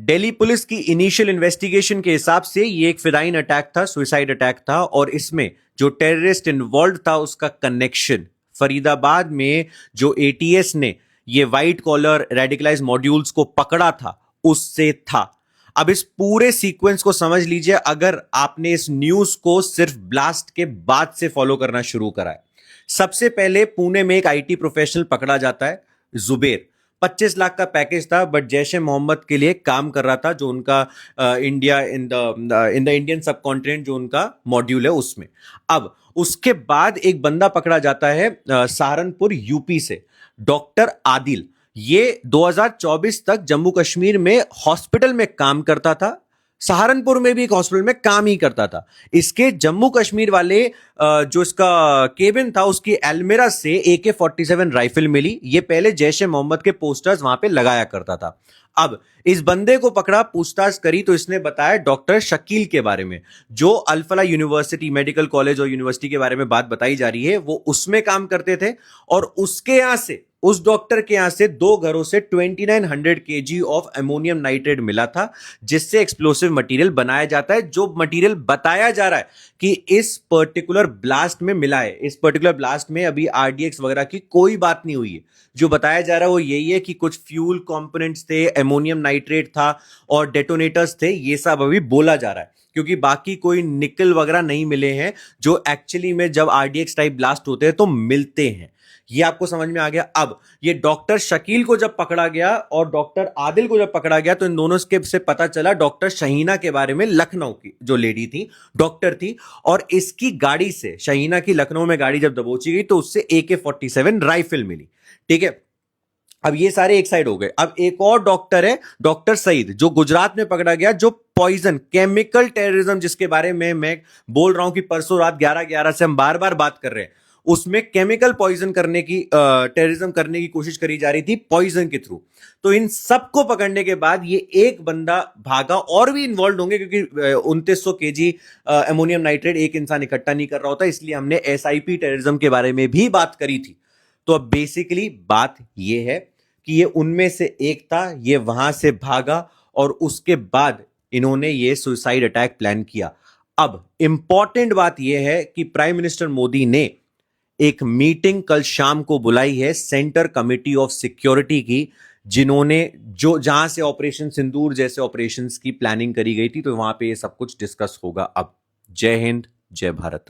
Delhi police की initial investigation के हिसाब से ये एक फिदाइन अटैक था, सुसाइड अटैक था, और इसमें जो टेररिस्ट इन्वॉल्व था उसका कनेक्शन फरीदाबाद में जो एटीएस ने ये व्हाइट कॉलर रेडिकलाइज मॉड्यूल्स को पकड़ा था उससे था। अब इस पूरे सीक्वेंस को समझ लीजिए अगर आपने इस न्यूज को सिर्फ ब्लास्ट के बाद से फॉलो करना शुरू करा है। सबसे पहले पुणे में एक आईटी प्रोफेशनल पकड़ा जाता है, जुबेर। 25 लाख का पैकेज था, बट जैश ए मोहम्मद के लिए काम कर रहा था, जो उनका इंडिया इन द इंडियन सब कॉन्टिनेंट जो उनका मॉड्यूल है उसमें। अब उसके बाद एक बंदा पकड़ा जाता है सहारनपुर यूपी से, डॉक्टर आदिल। ये 2024 तक जम्मू कश्मीर में हॉस्पिटल में काम करता था, सहारनपुर में भी एक हॉस्पिटल में काम ही करता था। इसके जम्मू कश्मीर वाले जो इसका केबिन था उसकी एल्मेरा से AK-47 राइफल मिली। ये पहले जैश ए मोहम्मद के पोस्टर्स वहां पे लगाया करता था। अब इस बंदे को पकड़ा, पूछताछ करी तो इसने बताया डॉक्टर शकील के बारे में, जो अल-फलाह यूनिवर्सिटी मेडिकल कॉलेज और यूनिवर्सिटी के बारे में बात बताई जा रही है, वो उसमें काम करते थे। और उसके यहां से, उस डॉक्टर के यहां से 2 घरों से 2900 kg ऑफ अमोनियम नाइट्रेट मिला था, जिससे एक्सप्लोसिव मटेरियल बनाया जाता है। जो मटेरियल बताया जा रहा है कि इस पर्टिकुलर ब्लास्ट में मिला है, इस पर्टिकुलर ब्लास्ट में अभी RDX वगैरह की कोई बात नहीं हुई है। जो बताया जा रहा है वो यही है कि कुछ फ्यूल कंपोनेंट्स थे, अमोनियम नाइट्रेट था और डेटोनेटर्स थे, ये सब अभी बोला जा रहा है, क्योंकि बाकी कोई निकल वगैरह नहीं मिले हैं जो एक्चुअली में जब RDX टाइप ब्लास्ट होते हैं तो मिलते हैं। ये आपको समझ में आ गया। अब ये डॉक्टर शकील को जब पकड़ा गया और डॉक्टर आदिल को जब पकड़ा गया तो इन दोनों के से पता चला डॉक्टर शहीना के बारे में, लखनऊ की जो लेडी थी, डॉक्टर थी, और इसकी गाड़ी से, शहीना की लखनऊ में गाड़ी जब दबोची गई तो उससे AK-47 राइफल मिली। ठीक है, अब ये सारे एक साइड हो गए। अब एक और डॉक्टर है, डॉक्टर सईद, जो गुजरात में पकड़ा गया, जो पॉइजन केमिकल टेररिज्म जिसके बारे में मैं बोल रहा हूं कि परसों रात 11-11 से हम बार बार बात कर रहे हैं, उसमें केमिकल पॉइजन करने की, टेररिज्म करने की कोशिश करी जा रही थी पॉइजन के थ्रू। तो इन सबको पकड़ने के बाद ये एक बंदा भागा, और भी इन्वॉल्व होंगे क्योंकि 2900 kg अमोनियम नाइट्रेट एक इंसान इकट्ठा नहीं कर रहा होता, इसलिए हमने SIP टेररिज्म के बारे में भी बात करी थी। तो अब बेसिकली बात यह है कि ये उनमें से एक था, ये वहां से भागा और उसके बाद इन्होंने ये सुसाइड अटैक प्लान किया। अब इंपॉर्टेंट बात यह है कि प्राइम मिनिस्टर मोदी ने एक मीटिंग कल शाम को बुलाई है सेंटर कमिटी ऑफ सिक्योरिटी की, जिन्होंने जहां से ऑपरेशन सिंदूर जैसे ऑपरेशंस की प्लानिंग करी गई थी, तो वहां पे ये सब कुछ डिस्कस होगा। अब जय हिंद, जय भारत।